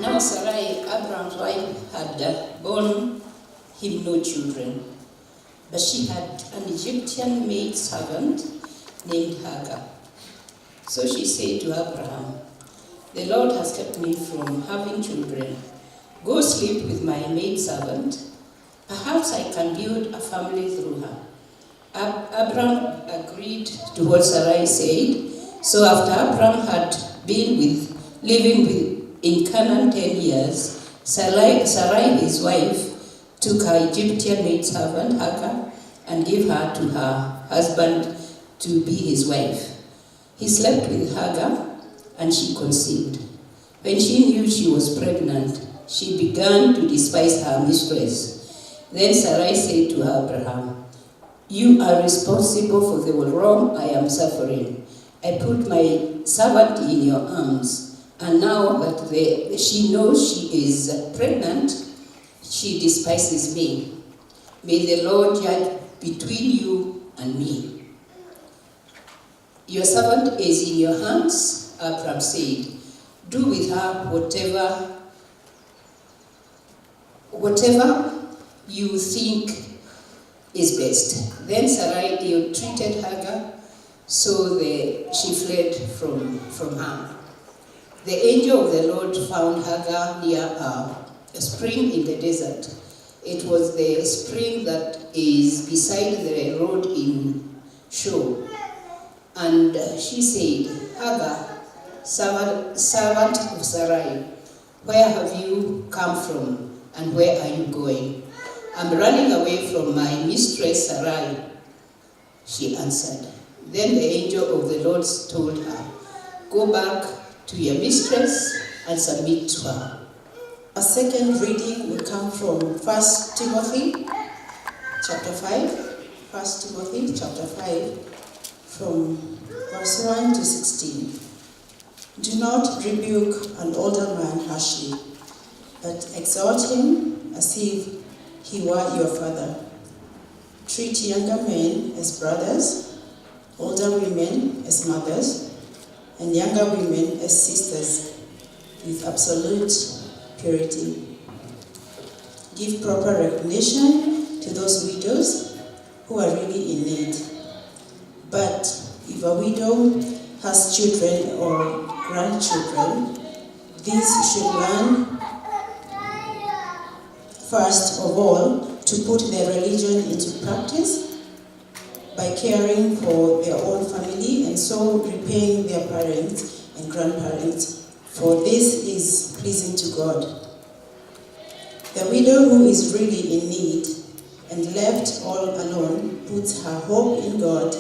Now Sarai, Abraham's wife, had borne him no children, but she had an Egyptian maid servant named Hagar. So she said to Abraham, "The Lord has kept me from having children. Go sleep with my maid servant. Perhaps I can build a family through her." Abraham agreed to what Sarai said. So after Abraham had been living in Canaan 10 years, Sarai, his wife, took her Egyptian maid servant Hagar and gave her to her husband to be his wife. He slept with Hagar and she conceived. When she knew she was pregnant, she began to despise her mistress. Then Sarai said to Abraham, "You are responsible for the wrong I am suffering. I put my servant in your arms, and now that she knows she is pregnant, she despises me. May the Lord judge between you and me." "Your servant is in your hands," Abraham said. "Do with her whatever you think is best." Then Sarai ill-treated Hagar, so she fled from her. The angel of the Lord found Hagar near a spring in the desert. It was the spring that is beside the road in Shur. And she said, "Hagar, servant of Sarai, where have you come from and where are you going?" "I'm running away from my mistress Sarai," she answered. Then the angel of the Lord told her, "Go back to your mistress and submit to her." A second reading will come from 1 Timothy chapter 5. 1 Timothy chapter 5 from verse 1 to 16. "Do not rebuke an older man harshly, but exhort him as if he were your father. Treat younger men as brothers, older women as mothers, and younger women as sisters, with absolute purity. Give proper recognition to those widows who are really in need. But if a widow has children or grandchildren, these should learn first of all to put their religion into practice by caring for their own family and so repaying their parents and grandparents, for this is pleasing to God. The widow who is really in need and left all alone puts her hope in God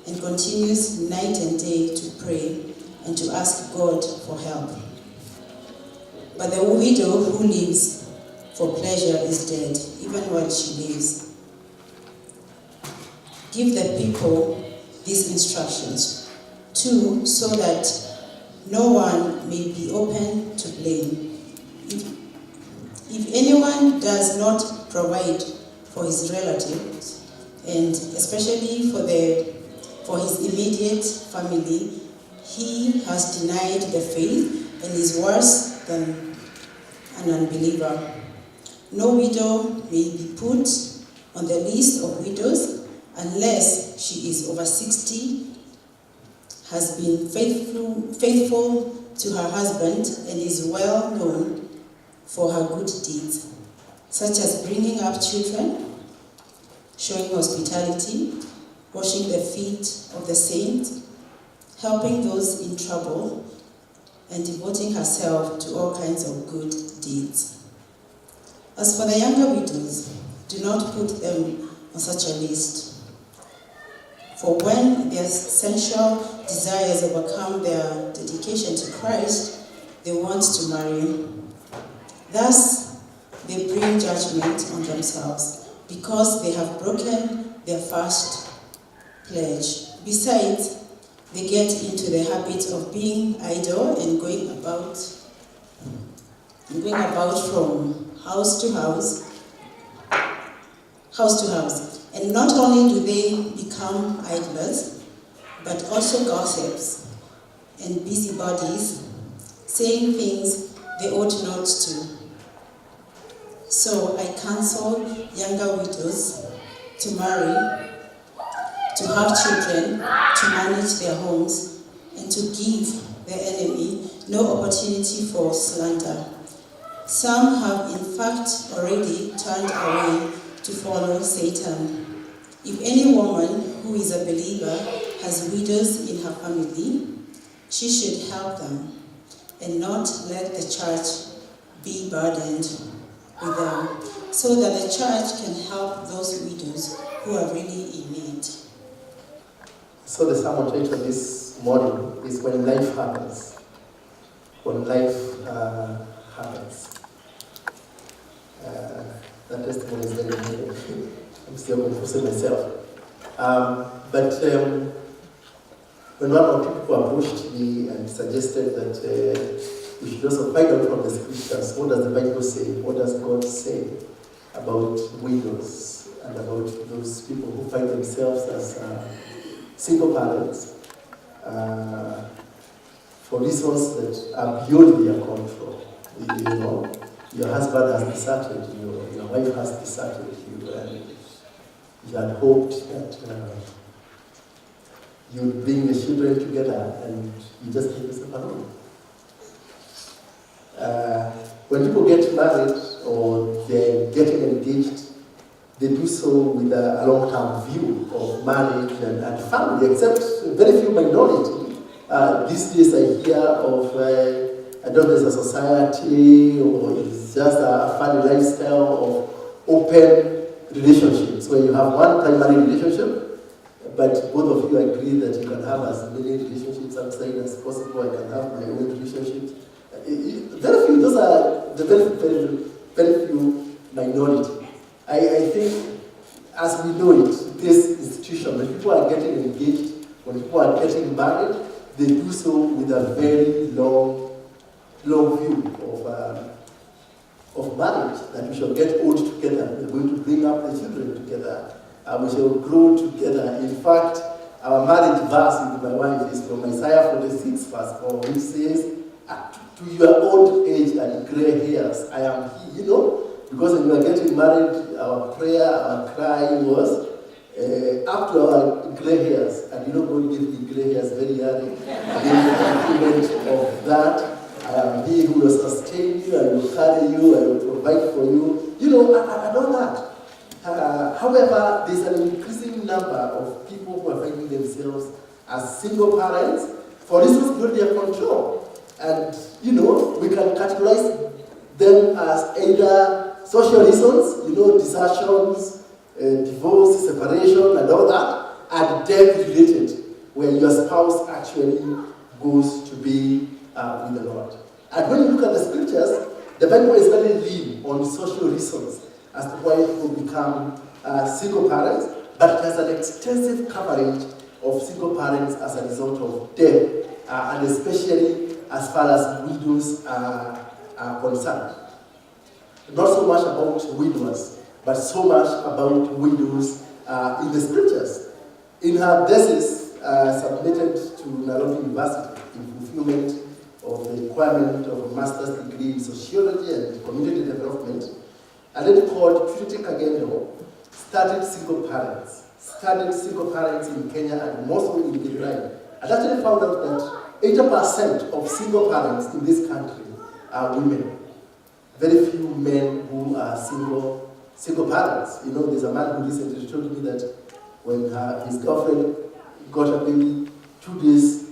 and continues night and day to pray and to ask God for help. But the widow who lives for pleasure is dead, even while she lives. Give the people these instructions, too, so that no one may be open to blame. If anyone does not provide for his relatives, and especially for his immediate family, he has denied the faith and is worse than an unbeliever. No widow may be put on the list of widows unless she is over 60, has been faithful to her husband, and is well known for her good deeds, such as bringing up children, showing hospitality, washing the feet of the saints, helping those in trouble, and devoting herself to all kinds of good deeds. As for the younger widows, do not put them on such a list. For when their sensual desires overcome their dedication to Christ, they want to marry. Thus, they bring judgment on themselves, because they have broken their first pledge. Besides, they get into the habit of being idle and going about from house to house. And not only do they become idlers, but also gossips and busybodies, saying things they ought not to. So I counsel younger widows to marry, to have children, to manage their homes, and to give the enemy no opportunity for slander. Some have in fact already turned away to follow Satan. If any woman who is a believer has widows in her family, she should help them and not let the church be burdened with them, so that the church can help those widows who are really in need. So the sermon title this morning is When Life Happens. When life happens. That testimony is very good. I'm still confusing myself. But when one of the people approached me and suggested that we should also find out from the scriptures, what does the Bible say? What does God say about widows and about those people who find themselves as single parents for reasons that are beyond their control? You know, your husband has deserted you, your wife has deserted you, and you had hoped that you'd bring the children together, and you just leave yourself alone. When people get married or they're getting engaged, they do so with a long-term view of marriage and family, except very few minority. These days I hear of, I don't know if it's a society or it's just a funny lifestyle of open relationships, where you have one primary relationship, but both of you agree that you can have as many relationships outside as possible. I can have my own relationships. Very few, those are the very few minority. I think, as we know it, this institution, when people are getting engaged, when people are getting married, they do so with a very long view of marriage, that we shall get old together, we're going to bring up the children together, we shall grow together. In fact, our marriage verse with my wife is from Isaiah 46 verse 4, which says, to your old age and gray hairs, I am he. You know, because when we were getting married, our prayer, our cry was, up to our gray hairs, and God gave me gray hairs very early. And in the fulfillment of that, I am he who will sustain you, I will carry you, I will provide for you. You know, I know that. However, there's an increasing number of people who are finding themselves as single parents for reasons beyond their control. And, you know, we can categorize them as either social reasons, you know, desertions, divorce, separation, and all that, and death-related, where your spouse actually goes to be with the Lord. And when you look at the scriptures, the Bible is very lean on social reasons as to why people become single parents, but it has an extensive coverage of single parents as a result of death, and especially as far as widows are concerned. Not so much about widowers, but so much about widows in the scriptures. In her thesis submitted to Nairobi University in fulfillment of the requirement of a master's degree in sociology and community development, a lady called Purity Kagendo studied single parents in Kenya and mostly in Israel, and actually found out that 80% of single parents in this country are women. Very few men who are single parents. You know, there's a man who recently told me that when his girlfriend got a baby, 2 days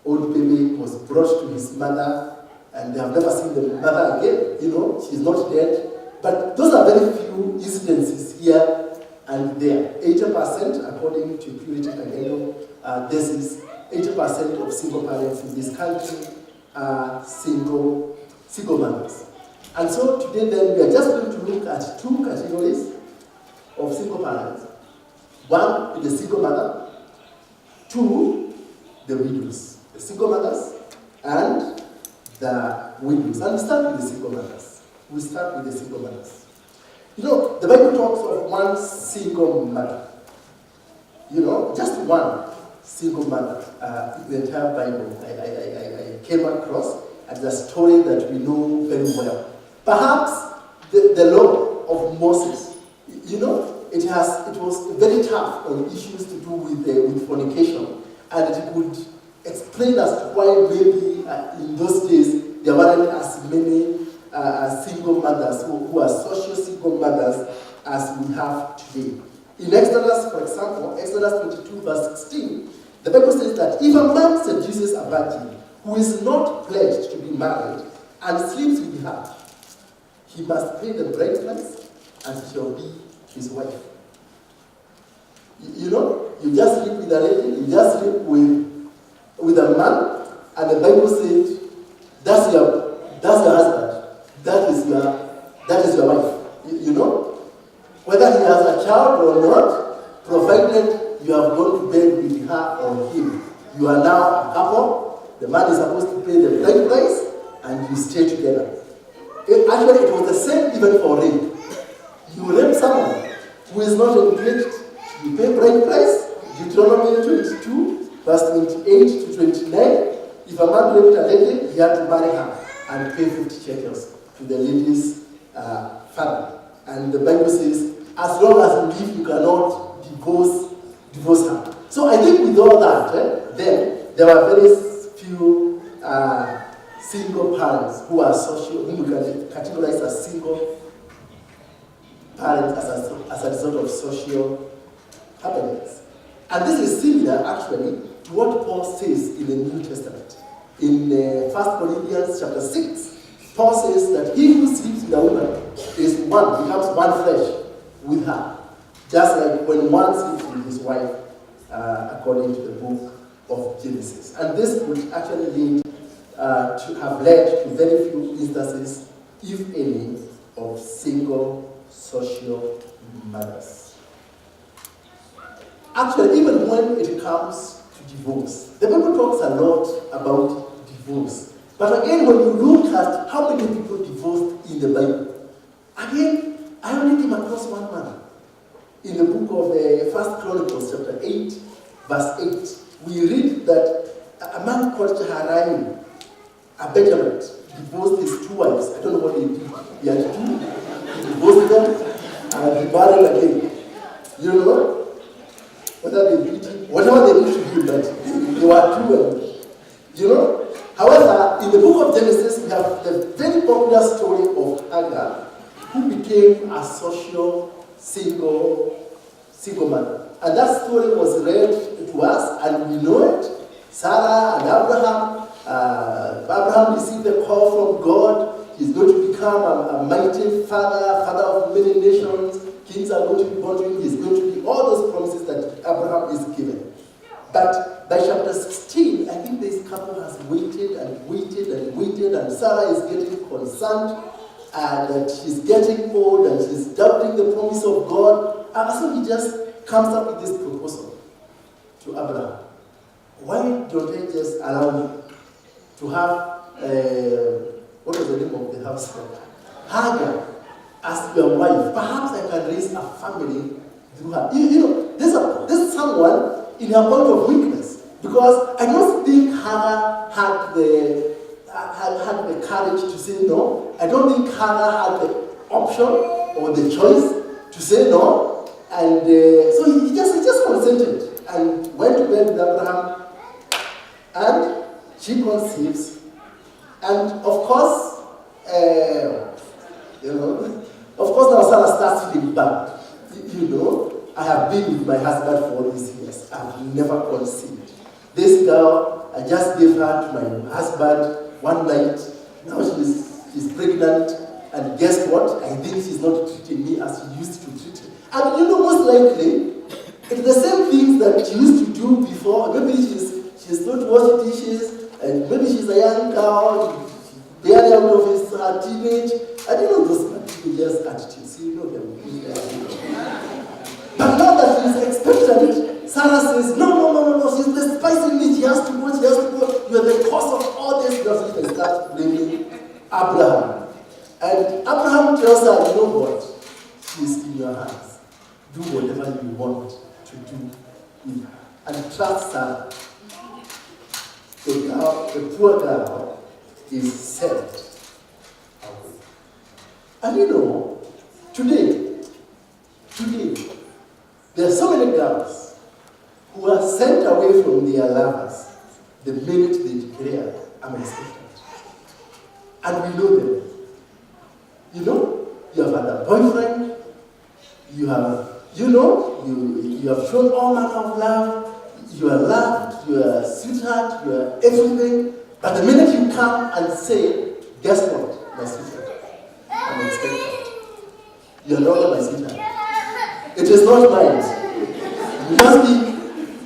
old baby was brought to his mother, and they have never seen the mother again. You know, she's not dead. But those are very few incidences here and there. 80%, according to Purity Kagendo, this is 80% of single parents in this country are single mothers. And so today then we are just going to look at 2 categories of single parents. One, the single mother. 2, the widows. The single mothers and the widows. And we start with the single mothers. You know, the Bible talks of one single mother. You know, just one single mother in the entire Bible I came across. and it's a story that we know very well. Perhaps the law of Moses, it was very tough on issues to do with fornication, and it could explain as to why maybe in those days there weren't as many single mothers who are social single mothers as we have today. In Exodus, for example, Exodus 22 verse 16, the Bible says that if a man seduces a virgin who is not pledged to be married and sleeps with her, he must pay the bride price and she shall be his wife. You just sleep with a lady, you just sleep with a man, and the Bible says that's your husband, that is your wife. Whether he has a child or not, provided you have gone to bed with her or him, you are now a couple. The man is supposed to pay the bride price, and you stay together. Actually, it was the same even for rape. You rape someone who is not engaged, you pay bride price. Deuteronomy 22, verse 28 to 29. If a man raped a lady, he had to marry her and pay 50 shekels to the lady's father. And the Bible says, as long as you live, you cannot divorce her. So I think with all that, then there were very few single parents who are social, whom we can categorize as single parents as a result of social happenings. And this is similar, actually, to what Paul says in the New Testament. In 1 Corinthians chapter 6, Paul says that he who sleeps with a woman becomes one flesh with her. Just like when one sleeps with his wife, according to the book of Genesis. And this would actually have led to very few instances, if any, of single social mothers. Actually, even when it comes to divorce, the Bible talks a lot about divorce. But again, when you look at how many people divorced in the Bible, again, I only came across one man. In the book of 1 Chronicles chapter 8, verse 8, we read that a man called Jehariah, a Benjamin, divorced his two wives. I don't know what they did. He had two. He divorced them and he married again. You know? Whether they did it, whatever they did to him, but they were two. However, in the book of Genesis, we have the very popular story of Hagar, who became a social single mother. And that story was read to us, and we know it. Sarah and Abraham. Abraham received a call from God. He's going to become a mighty father of many nations. Kings are going to be born to him. He's going to be all those promises that Abraham is given. But by chapter 16, I think this couple has waited and waited and waited, and Sarah is getting concerned that she's getting old and she's doubting the promise of God. And so he just comes up with this proposal to Abraham. Why don't I just allow me to have, what was the name of the house? Hagar as your wife. Perhaps I can raise a family through her. This is someone in her point of weakness. Because I don't think Hagar had the courage to say no. I don't think Hagar had the option or the choice to say no. And so he just consented and went to bed with Abraham. And she conceives. And of course, now Sarah starts feeling bad. I have been with my husband for all these years. I've never conceived. This girl, I just gave her to my husband one night. Now she's pregnant. And guess what? I think she's not treating me as she used to treat me. And most likely, it's the same things that she used to do before. Maybe she's not washing dishes, and maybe she's a young girl, barely out of her teenage. I don't know those teenagers' attitudes. You know them. But now that she's expectant, Sarah says, no, she's despising me. She has to go. You're the cause of all this. She starts blaming Abraham. And Abraham tells her, you know what? She's in your hands. Do whatever you want to do with her. And trust her. The poor girl is sent away. And you know, today, there are so many girls who are sent away from their lovers the minute they declare, I'm expectant. And we know them. You know, you have had a boyfriend, you have shown all manner of love, you are loved, you are a sweetheart, you are everything. But the minute you come and say, guess what, my sweetheart, I'm expectant. You are no longer my sweetheart. It is not mine.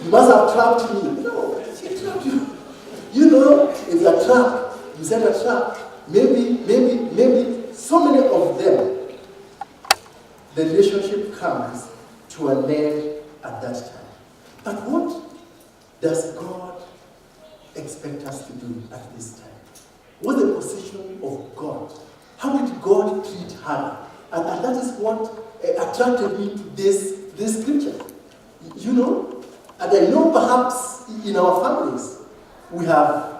You must have trapped me. No, she trapped you. You know, it's a trap. You set a trap. Maybe, so many of them, the relationship comes to an end at that time. But what does God expect us to do at this time? What's the position of God? How did God treat her? And that is what attracted me to this scripture. You know, and I know perhaps in our families, we have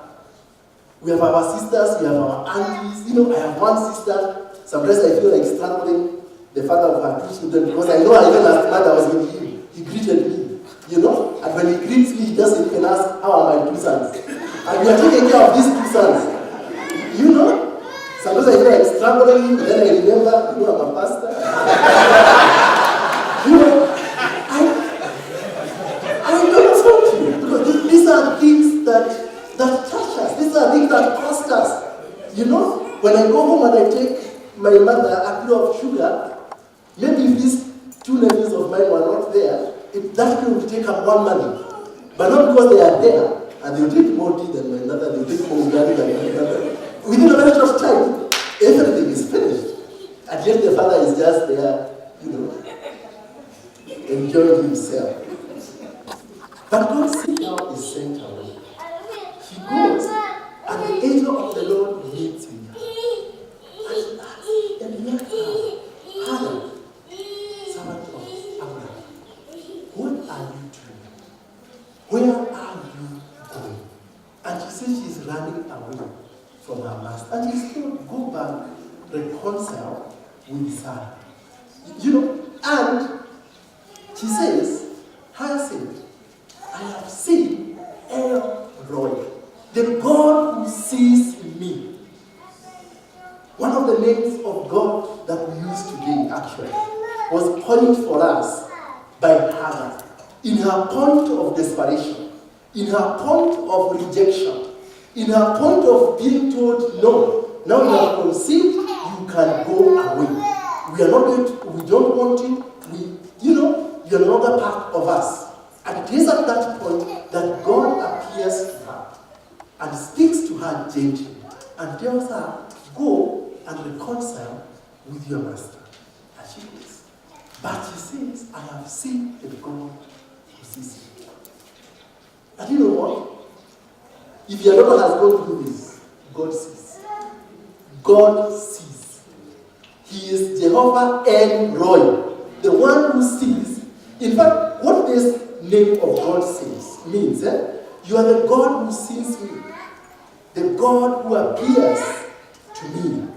our sisters, we have our aunties. You know, I have one sister. Sometimes I feel like strangling the father of her two children because I know I even as mother was with him. He greeted me, you know, and when he greets me, he doesn't even ask, how are my two sons? And we are taking care of these two sons. You know, sometimes I feel like strangling him, but then I remember, you know, I'm a pastor. You know, I don't want to, because these are things that touch us. These are things that cost us. You know, when I go home and I take my mother a kilo of sugar, maybe if these two nephews of mine were not there, that kilo would take up one money. But not because they are there, and they will take more tea than my mother, they will take more ugali than my mother. Within a very short time, everything is finished. And yet the father is just there, you know, enjoying himself. But God now is sent away. He goes, and the angel of the Lord meets with her. And yet, Hannah, servant of Abraham, what are you doing? Where are you going? And she says she's running away from her master. And he's told, go back, reconcile with Sarah. You know, and she says, Hyacinth, I have seen El Roy, the God who sees me. One of the names of God that we use today, actually, was coined for us by Hannah. In her point of desperation, in her point of rejection, in her point of being told, no, now you have conceived, you can go away. We are not going to, we don't want you, you're no longer part of us. And it is at that point that God appears to her and speaks to her gently and tells her, go and reconcile with your master. And she goes. But she says, I have seen the God who sees you. And you know what? If your daughter has gone through this, God sees. God sees. He is Jehovah El Roy, the one who sees. In fact, what this name of God says means, you are the God who sees me, the God who appears to me,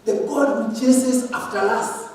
the God who chases after us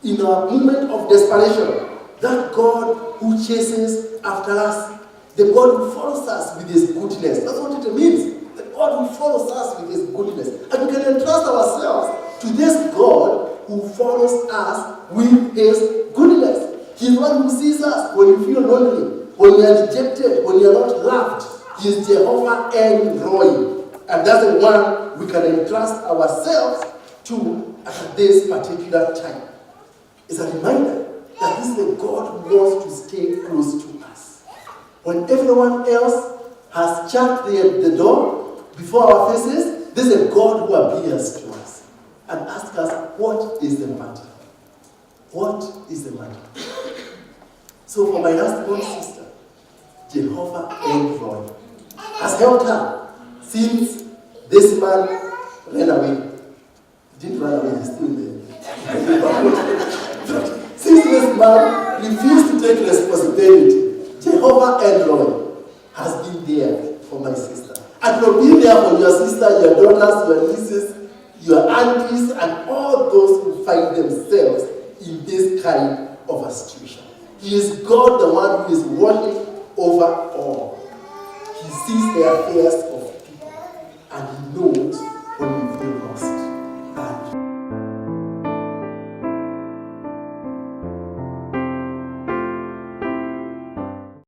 in our moment of desperation, that God who chases after us, the God who follows us with his goodness. That's what it means. The God who follows us with his goodness. And we can entrust ourselves to this God who follows us with his goodness. He's the one who sees us when you feel lonely, when you are rejected, when you are not loved. He is Jehovah El Roy. And that's the one we can entrust ourselves to at this particular time. It's a reminder that this is the God who wants to stay close to us. When everyone else has shut the door before our faces, this is a God who appears to us and asks us, what is the matter? What is the matter? So for my last born sister, Jehovah El Roy has helped her since this man ran away. He didn't run away, he's still there. Since this man refused to take responsibility, Jehovah El Roy has been there for my sister. And will be there for your sister, your daughters, your nieces, your aunties, and all those who find themselves in this kind of a situation. He is God, the one who is watching over all. He sees the affairs of people, and he knows